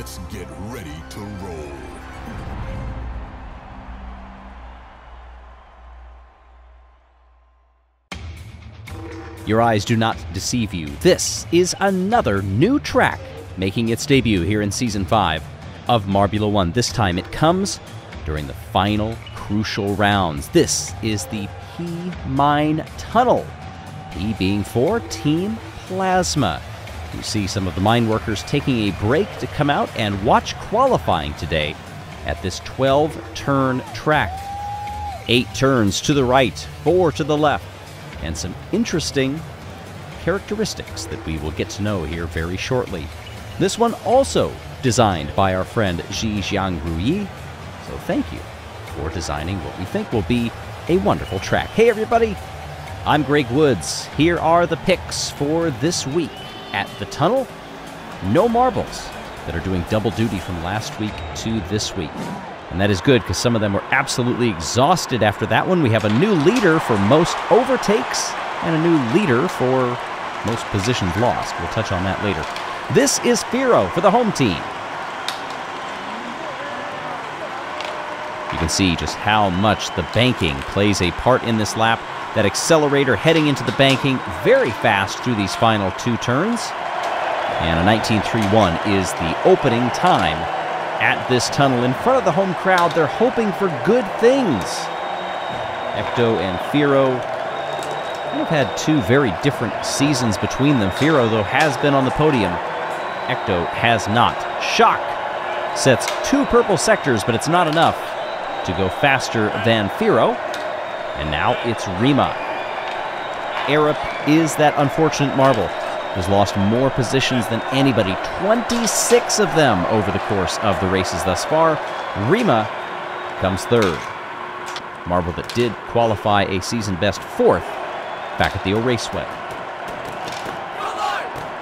Let's get ready to roll. Your eyes do not deceive you. This is another new track making its debut here in Season 5 of Marbula One. This time it comes during the final crucial rounds. This is the P Mine Tunnel. P being for Team Plasma. You see some of the mine workers taking a break to come out and watch qualifying today at this 12-turn track. 8 turns to the right, 4 to the left, and some interesting characteristics that we will get to know here very shortly. This one also designed by our friend Ji Jiangruyi, so thank you for designing what we think will be a wonderful track. Hey everybody, I'm Greg Woods. Here are the picks for this week at the tunnel. No marbles that are doing double duty from last week to this week. And that is good because some of them were absolutely exhausted after that one. We have a new leader for most overtakes and a new leader for most positions lost. We'll touch on that later. This is Firo for the home team. You can see just how much the banking plays a part in this lap. That accelerator heading into the banking very fast through these final 2 turns. And a 19.31 is the opening time at this tunnel. In front of the home crowd, they're hoping for good things. Ecto and Firo have had 2 very different seasons between them. Firo, though, has been on the podium. Ecto has not. Shock sets 2 purple sectors, but it's not enough to go faster than Firo. And now it's Rima. Arab is that unfortunate marble. Has lost more positions than anybody. 26 of them over the course of the races thus far. Rima comes 3rd. Marble that did qualify a season-best 4th back at the O Raceway.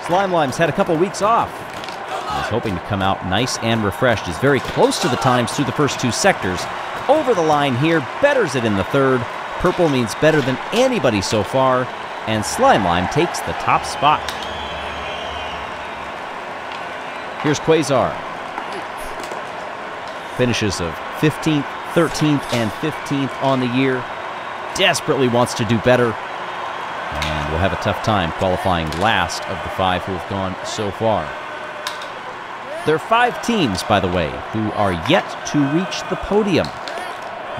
Slime Lime's had a couple weeks off. He's hoping to come out nice and refreshed. Is very close to the times through the first 2 sectors. Over the line here, betters it in the 3rd. Purple means better than anybody so far, and Slime Lime takes the top spot. Here's Quasar. Finishes of 15th, 13th, and 15th on the year. Desperately wants to do better, and will have a tough time qualifying last of the 5 who have gone so far. There are 5 teams, by the way, who are yet to reach the podium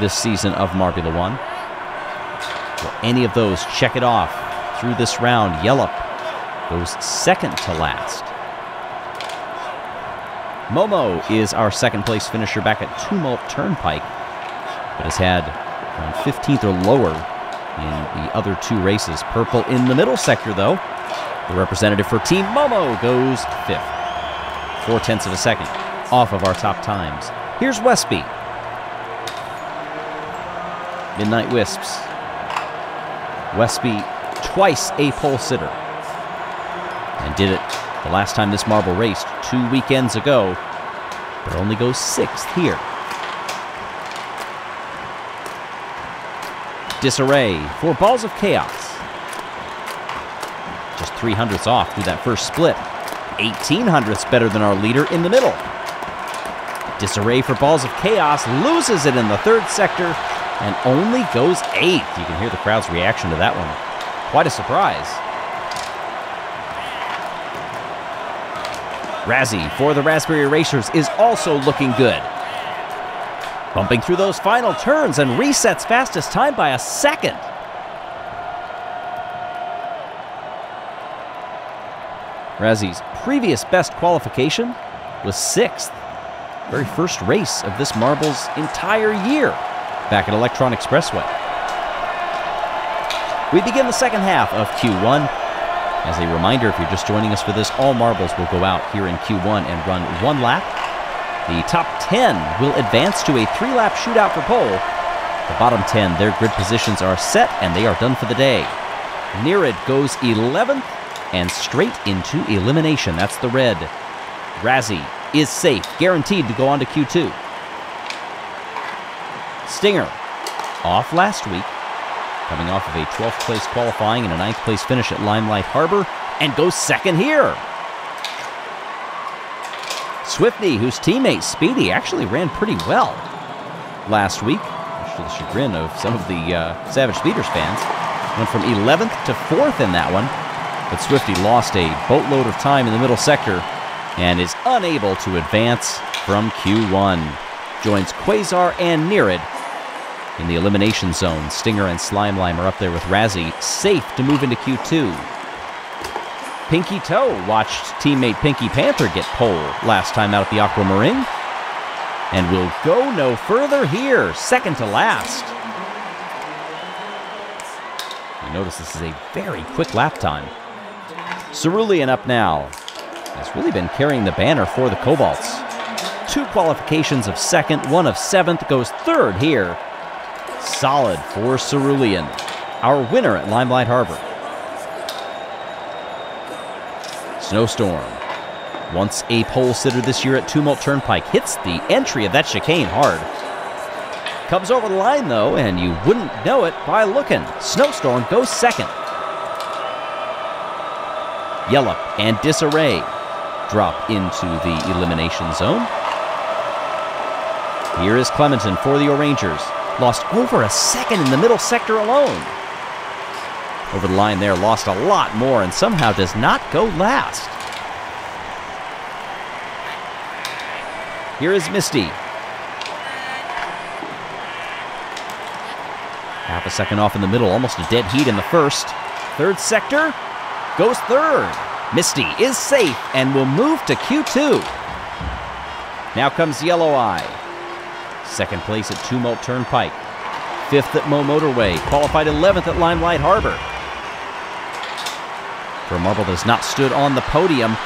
this season of Marbula One. Will any of those check it off through this round? Yellup goes 2nd to last. Momo is our 2nd place finisher back at Tumult Turnpike, but has had 15th or lower in the other 2 races. Purple in the middle sector, though. The representative for Team Momo goes 5th. 4/10 of a second off of our top times. Here's Westby. Midnight Wisps. Westby, twice a pole sitter. And did it the last time this marble raced 2 weekends ago, but only goes 6th here. Disarray for Balls of Chaos. Just 300ths off through that first split. 1800ths better than our leader in the middle. Disarray for Balls of Chaos loses it in the 3rd sector and only goes 8th. You can hear the crowd's reaction to that one. Quite a surprise. Razzie for the Raspberry Racers is also looking good. Bumping through those final turns and resets fastest time by a second. Razzie's previous best qualification was 6th. Very first race of this marble's entire year back at Electron Expressway. We begin the second half of Q1. As a reminder, if you're just joining us for this, all marbles will go out here in Q1 and run 1 lap. The top 10 will advance to a 3-lap shootout for pole. The bottom 10, their grid positions are set and they are done for the day. Nerid goes 11th and straight into elimination. That's the red. Razzie is safe, guaranteed to go on to Q2. Stinger, off last week, coming off of a 12th place qualifying and a 9th place finish at Limelight Harbor, and goes 2nd here. Swifty, whose teammate Speedy actually ran pretty well last week, much to the chagrin of some of the Savage Speeders fans. Went from 11th to 4th in that one, but Swifty lost a boatload of time in the middle sector and is unable to advance from Q1. Joins Quasar and Nerid in the elimination zone. Stinger and Slimelime are up there with Razzie, safe to move into Q2. Pinky Toe watched teammate Pinky Panther get pole last time out at the Aquamarine, and will go no further here, second to last. You notice this is a very quick lap time. Cerulean up now. Has really been carrying the banner for the Cobalts. 2 qualifications of second, 1 of 7th, goes third here. Solid for Cerulean, our winner at Limelight Harbor. Snowstorm, once a pole sitter this year at Tumult Turnpike, hits the entry of that chicane hard. Comes over the line though, and you wouldn't know it by looking. Snowstorm goes second. Yelle and Disarray drop into the elimination zone. Here is Clementon for the O'Rangers. Lost over a second in the middle sector alone. Over the line there, lost a lot more and somehow does not go last. Here is Misty. Half a second off in the middle, almost a dead heat in the first. Third sector goes third. Misty is safe and will move to Q2. Now comes Yellow Eye. Second place at Tumult Turnpike. 5th at Mo Motorway. Qualified 11th at Limelight Harbor. For a marble that has not stood on the podium,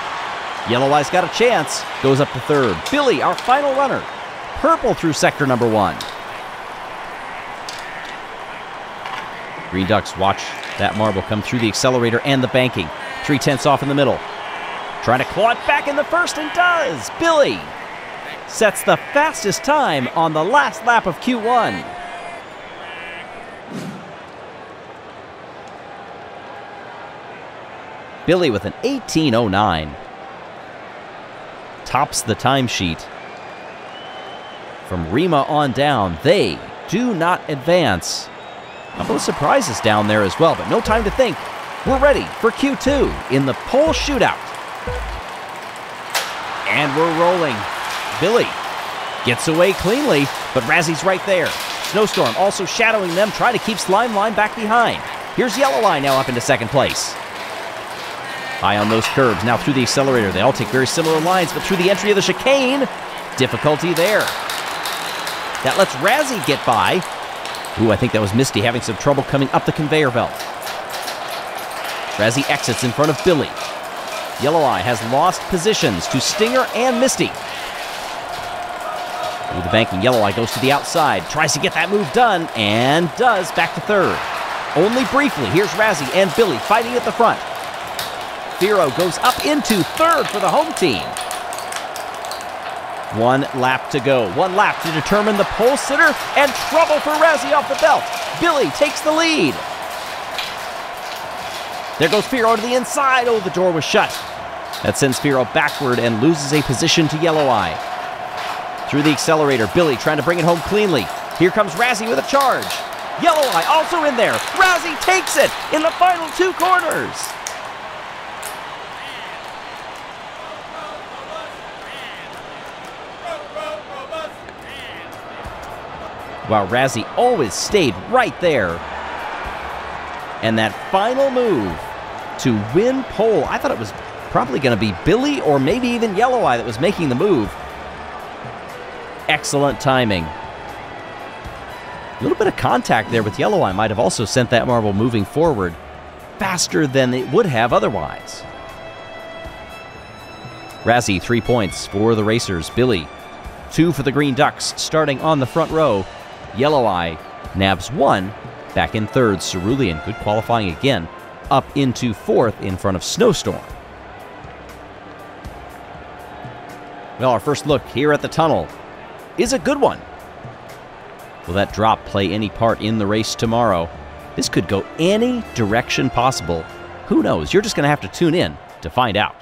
Yellow Eye's got a chance. Goes up to third. Billy, our final runner. Purple through sector number 1. Green Ducks watch that marble come through the accelerator and the banking. 3/10 off in the middle. Trying to claw it back in the first and does. Billy sets the fastest time on the last lap of Q1. Billy with an 18:09. Tops the timesheet. From Rima on down, they do not advance. A couple of surprises down there as well, but no time to think. We're ready for Q2 in the pole shootout. And we're rolling. Billy gets away cleanly, but Razzie's right there. Snowstorm also shadowing them, trying to keep Slimeline back behind. Here's Yellow Eye now up into second place. High on those curves, now through the accelerator. They all take very similar lines, but through the entry of the chicane, difficulty there. That lets Razzie get by. Ooh, I think that was Misty having some trouble coming up the conveyor belt. Razzie exits in front of Billy. Yellow Eye has lost positions to Stinger and Misty. Through the banking, Yellow Eye goes to the outside, tries to get that move done, and does, back to third. Only briefly, here's Razzie and Billy fighting at the front. Firo goes up into third for the home team. 1 lap to go. 1 lap to determine the pole sitter, and trouble for Razzie off the belt. Billy takes the lead. There goes Firo to the inside. Oh, the door was shut. That sends Firo backward and loses a position to Yellow Eye. Through the accelerator, Billy trying to bring it home cleanly. Here comes Razzie with a charge. Yellow Eye also in there. Razzie takes it in the final 2 corners. Wow, Razzie always stayed right there. And that final move to win pole, I thought it was probably going to be Billy or maybe even Yellow Eye that was making the move. Excellent timing. A little bit of contact there with Yellow Eye might have also sent that marble moving forward faster than it would have otherwise. Razzie, 3 points for the racers. Billy, 2 for the Green Ducks, starting on the front row. Yellow Eye nabs 1, back in third. Cerulean, good qualifying again, up into 4th in front of Snowstorm. Well, our first look here at the tunnel is a good one. Will that drop play any part in the race tomorrow? This could go any direction possible. Who knows? You're just going to have to tune in to find out.